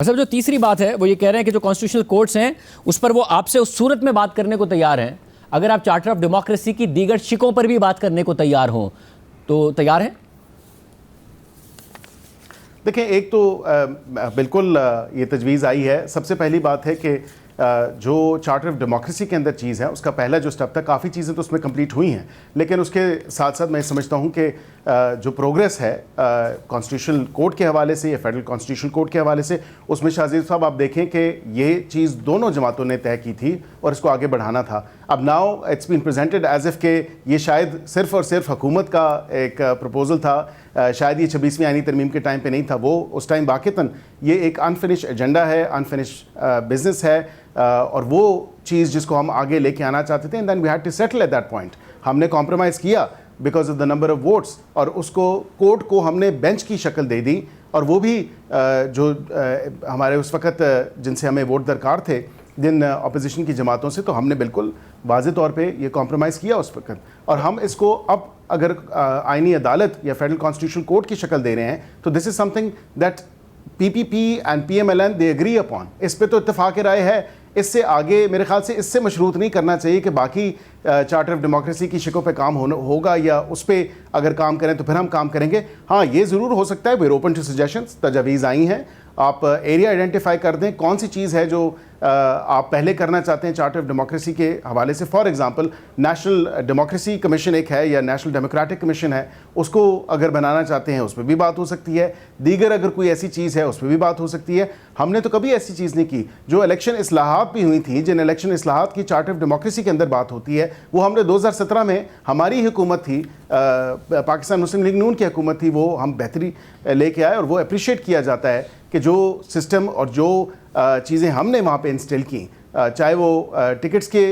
अच्छा, जो तीसरी बात है वो ये कह रहे हैं कि जो कॉन्स्टिट्यूशनल कोर्ट्स हैं उस पर वो आपसे उस सूरत में बात करने को तैयार हैं अगर आप चार्टर ऑफ डेमोक्रेसी की दीगर शिकों पर भी बात करने को तैयार हों तो तैयार हैं। देखिए, एक तो बिल्कुल ये तजवीज़ आई है। सबसे पहली बात है कि जो चार्टर ऑफ डेमोक्रेसी के अंदर चीज़ है उसका पहला जो स्टेप था, काफ़ी चीज़ें तो उसमें कंप्लीट हुई हैं, लेकिन उसके साथ साथ मैं समझता हूँ कि जो प्रोग्रेस है कॉन्स्टिट्यूशनल कोर्ट के हवाले से या फेडरल कॉन्स्टिट्यूशनल कोर्ट के हवाले से, उसमें शाहज़ीब साहब आप देखें कि ये चीज़ दोनों जमातों ने तय की थी और इसको आगे बढ़ाना था। अब now it's been presented as if के ये शायद सिर्फ़ और सिर्फ हुकूमत का एक प्रपोज़ल था, शायद ये 26वीं आईनी तरमीम के टाइम पे नहीं था। वो उस टाइम वाक़तन ये एक अनफिनिश एजेंडा है, अनफिनिश बिज़नेस है, और वो चीज़ जिसको हम आगे लेके आना चाहते थे, and then we had to settle at that point. हमने कॉम्प्रोमाइज़ किया because of the number of votes, और उसको कोर्ट को हमने बेंच की शक्ल दे दी, और वो भी जो हमारे उस वक़्त जिनसे हमें वोट दरकार थे, जिन अपोजिशन की जमातों से, तो हमने बिल्कुल वाज़े तौर पे ये कॉम्प्रोमाइज़ किया उस वक़्त। और हम इसको अब अगर आईनी अदालत या फेडरल कॉन्स्टिट्यूशनल कोर्ट की शक्ल दे रहे हैं, तो this is something that PPP and PMLN they agree upon. इस पे तो इत्तेफाक राय है। इससे आगे मेरे ख्याल से इससे मशरूत नहीं करना चाहिए कि बाकी चार्टर ऑफ डेमोक्रेसी की शिकों पे काम होगा या उस पर अगर काम करें तो फिर हम काम करेंगे। हाँ, ये ज़रूर हो सकता है, we are open to suggestions, तजावीज़ आई हैं, आप एरिया आइडेंटिफाई कर दें, कौन सी चीज़ है जो आप पहले करना चाहते हैं चार्टर ऑफ डेमोक्रेसी के हवाले से। For example national democracy commission एक है या नेशनल डेमोक्रेटिक कमीशन है, उसको अगर बनाना चाहते हैं उस पर भी बात हो सकती है। दीगर अगर कोई ऐसी चीज़ है उस पर भी बात हो सकती है। हमने तो कभी ऐसी चीज़ नहीं की। जो इलेक्शन इस्लाहात भी हुई थी, जिन इलेक्शन इस्लाहात की चार्टर ऑफ डेमोक्रेसी के अंदर बात होती है, वो हमने 2017 में, हमारी हुकूमत थी, पाकिस्तान मुस्लिम लीग नून की हुकूमत थी, वो हम बेहतरी लेके आए, और वो अप्रिशिएट किया जाता है कि जो सिस्टम और जो चीज़ें हमने वहाँ पे इंस्टॉल की, चाहे वो टिकट्स के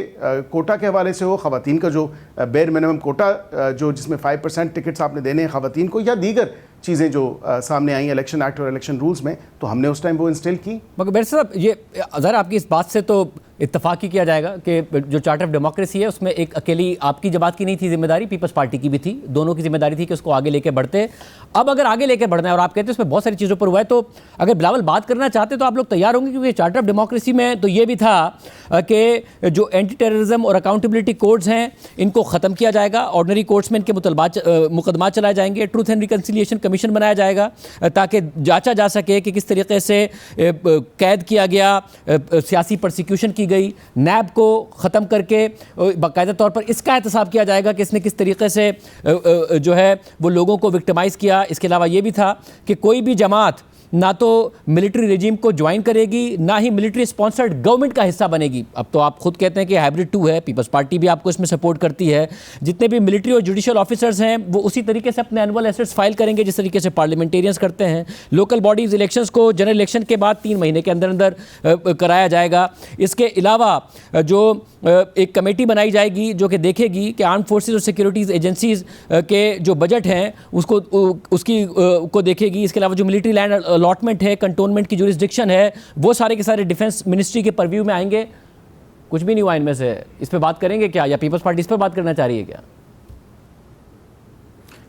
कोटा के हवाले से हो, ख़वातीन का जो बेयर मिनिमम कोटा जो जिसमें 5% टिकट्स आपने देने हैं ख़वातीन को, या दीगर चीज़ें जो सामने आई इलेक्शन एक्ट और इलेक्शन रूल्स में, तो हमने उस टाइम वो इंस्टॉल की। मगर बेर साहब, ये ज़रा आपकी इस बात से तो इत्तफाक ही किया जाएगा कि जो चार्टर ऑफ डेमोक्रेसी है उसमें एक अकेली आपकी जमात की नहीं थी जिम्मेदारी, पीपल्स पार्टी की भी थी, दोनों की जिम्मेदारी थी कि उसको आगे लेके बढ़ते। अब अगर आगे लेके बढ़ना है और आप कहते हैं उसमें बहुत सारी चीज़ों पर हुआ है, तो अगर बिलावल बात करना चाहते तो आप लोग तैयार होंगे, क्योंकि चार्टर ऑफ डेमोक्रेसी में तो ये भी था कि जो एंटी टेररिज्म और अकाउंटेबिलिटी कोड्स हैं इनको ख़त्म किया जाएगा, ऑर्डनरी कोर्ट्स में इनके मुकदमा चलाए जाएंगे, ट्रूथ एंड रिकन्सिलिएशन कमीशन बनाया जाएगा ताकि जांचा जा सके कि किस तरीके से कैद किया गया, सियासी प्रोसिक्यूशन की गई। नैब को ख़त्म करके बाकायदा तौर पर इसका एहतसाब किया जाएगा कि इसने किस तरीके से जो है वो लोगों को विक्टिमाइज़ किया। इसके अलावा ये भी था कि कोई भी जमात ना तो मिलिट्री रेजिम को ज्वाइन करेगी, ना ही मिलिट्री स्पॉन्सर्ड गवर्नमेंट का हिस्सा बनेगी। अब तो आप खुद कहते हैं कि हाइब्रिड 2 है, पीपल्स पार्टी भी आपको इसमें सपोर्ट करती है। जितने भी मिलिट्री और जुडिशियल ऑफिसर्स हैं वो उसी तरीके से अपने एनुअल एसेट्स फाइल करेंगे जिस तरीके से पार्लियामेंटेरियंस करते हैं। लोकल बॉडीज इलेक्शंस को जनरल इलेक्शन के बाद 3 महीने के अंदर अंदर कराया जाएगा। इसके अलावा जो एक कमेटी बनाई जाएगी जो कि देखेगी कि आर्म फोर्सेज और सिक्योरिटीज़ एजेंसीज़ के जो बजट हैं उसको को देखेगी। इसके अलावा जो मिलिट्री लैंड अलॉटमेंट है, कंटोनमेंट की जुरिस्डिक्शन है, वो सारे के सारे डिफेंस मिनिस्ट्री के परव्यू में आएंगे। कुछ भी नहीं हुआ इनमें से, इस पे बात करेंगे क्या, या पीपल्स पार्टी इस पर बात करना चाह रही है क्या?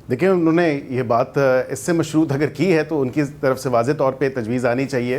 देखिए, उन्होंने ये बात इससे मशरूत अगर की है तो उनकी तरफ से वाज़े तौर पे तजवीज़ आनी चाहिए,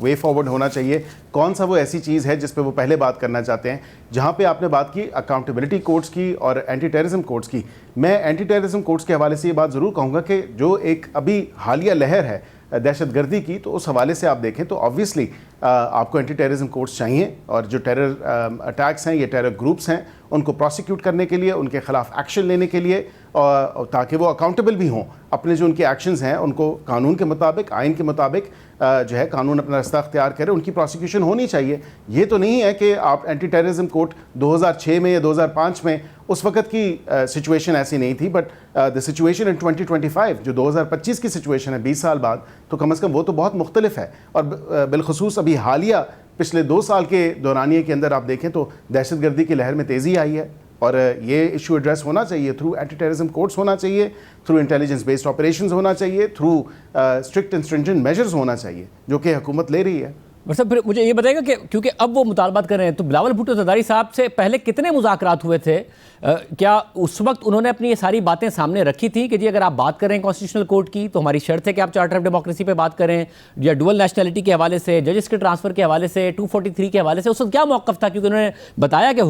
वे फॉरवर्ड होना चाहिए। कौन सा वो ऐसी चीज़ है जिस पे वो पहले बात करना चाहते हैं। जहाँ पे आपने बात की अकाउंटेबिलिटी कोर्ट्स की और एंटी टेररिज्म कोर्ट्स की, मैं एंटी टेररिज्म कोर्ट्स के हवाले से ये बात ज़रूर कहूँगा कि जो एक अभी हालिया लहर है दहशतगर्दी की, तो उस हवाले से आप देखें तो ऑब्वियसली आपको एंटी टेररिज्म कोर्ट्स चाहिए, और जो टेरर अटैक्स हैं, ये टेरर ग्रुप्स हैं, उनको प्रोसिक्यूट करने के लिए, उनके ख़िलाफ़ एक्शन लेने के लिए, और ताकि वो अकाउंटेबल भी हों अपने जो उनके एक्शंस हैं, उनको कानून के मुताबिक, आइन के मुताबिक जो है कानून अपना रास्ता अख्तियार करे, उनकी प्रोसिक्यूशन होनी चाहिए। ये तो नहीं है कि आप एंटी टेररिज्म कोर्ट 2006 में या 2005 में, उस वक़्त की सिचुएशन ऐसी नहीं थी, बट द सिचुएशन इन 2025 जो 2025 की सिचुएशन है 20 साल बाद, तो कम से कम वो तो बहुत मुख्तलिफ है। और बिलखुसूस अभी हालिया पिछले 2 साल के दौरानिए के अंदर आप देखें तो दहशतगर्दी की लहर में तेज़ी आई है, और ये इशू एड्रेस होना चाहिए थ्रू एंटी टेररिज्म कोर्ट्स होना चाहिए, थ्रू इंटेलिजेंस बेस्ड ऑपरेशंस होना चाहिए, through strict and stringent measures होना चाहिए, जो कि हुकूमत ले रही है। मतलब फिर मुझे ये बताएगा कि क्योंकि अब वो मुतालबात कर रहे हैं, तो बिलावल भुट्टो ज़रदारी साहब से पहले कितने मुज़ाकरात हुए थे? क्या उस वक्त उन्होंने अपनी ये सारी बातें सामने रखी थी कि जी अगर आप बात करें कॉन्स्टिट्यूशनल कोर्ट की तो हमारी शर्त है कि आप चार्टर ऑफ डेमोक्रेसी पे बात करें, या डुअल नेशनलिटी के हवाले से, जजेस के ट्रांसफर के हवाले से, 243 के हवाले से उस वक्त क्या मौक़िफ़ था? क्योंकि उन्होंने बताया कि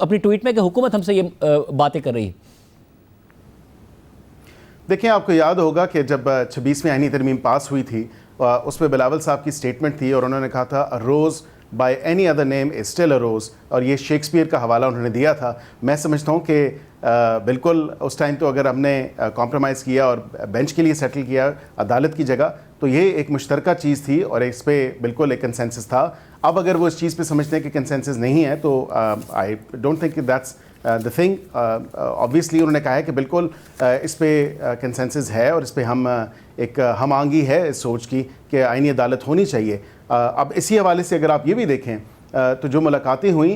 अपनी ट्वीट में कि हुकूमत हमसे ये बातें कर रही है। देखिए, आपको याद होगा कि जब 26वीं आईनी तरमीम पास हुई थी, उसमें बिलावल साहब की स्टेटमेंट थी और उन्होंने कहा था a rose by any other name is still a rose, और ये शेक्सपियर का हवाला उन्होंने दिया था। मैं समझता हूँ कि बिल्कुल उस टाइम तो अगर हमने कॉम्प्रोमाइज़ किया और बेंच के लिए सेटल किया अदालत की जगह, तो ये एक मुश्तरका चीज़ थी और इस पर बिल्कुल एक कंसेंसस था। अब अगर वो इस चीज़ पे समझते हैं कि कंसेंसस नहीं है तो I don't think that's the thing. Obviously उन्होंने कहा है कि बिल्कुल इस पे कंसेंसस है और इस पे हम आंगी है इस सोच की कि आईनी अदालत होनी चाहिए। अब इसी हवाले से अगर आप ये भी देखें तो जो मुलाकातें हुई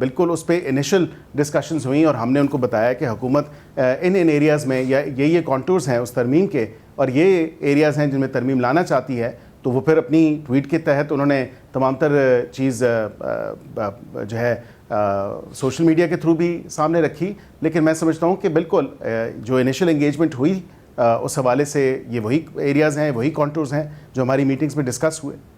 बिल्कुल उस पर इनिशियल डिस्कशंस हुई और हमने उनको बताया कि हुकूमत इन एरियाज़ में या ये कॉन्टूर्स हैं उस तरमीम के, और ये एरियाज़ हैं जिनमें तरमीम लाना चाहती है, तो वो फिर अपनी ट्वीट के तहत उन्होंने तमाम तर चीज़ जो है सोशल मीडिया के थ्रू भी सामने रखी। लेकिन मैं समझता हूँ कि बिल्कुल जो इनिशियल एंगेजमेंट हुई उस हवाले से ये वही एरियाज़ हैं, वही कॉन्टूर्स हैं जो हमारी मीटिंग्स में डिस्कस हुए।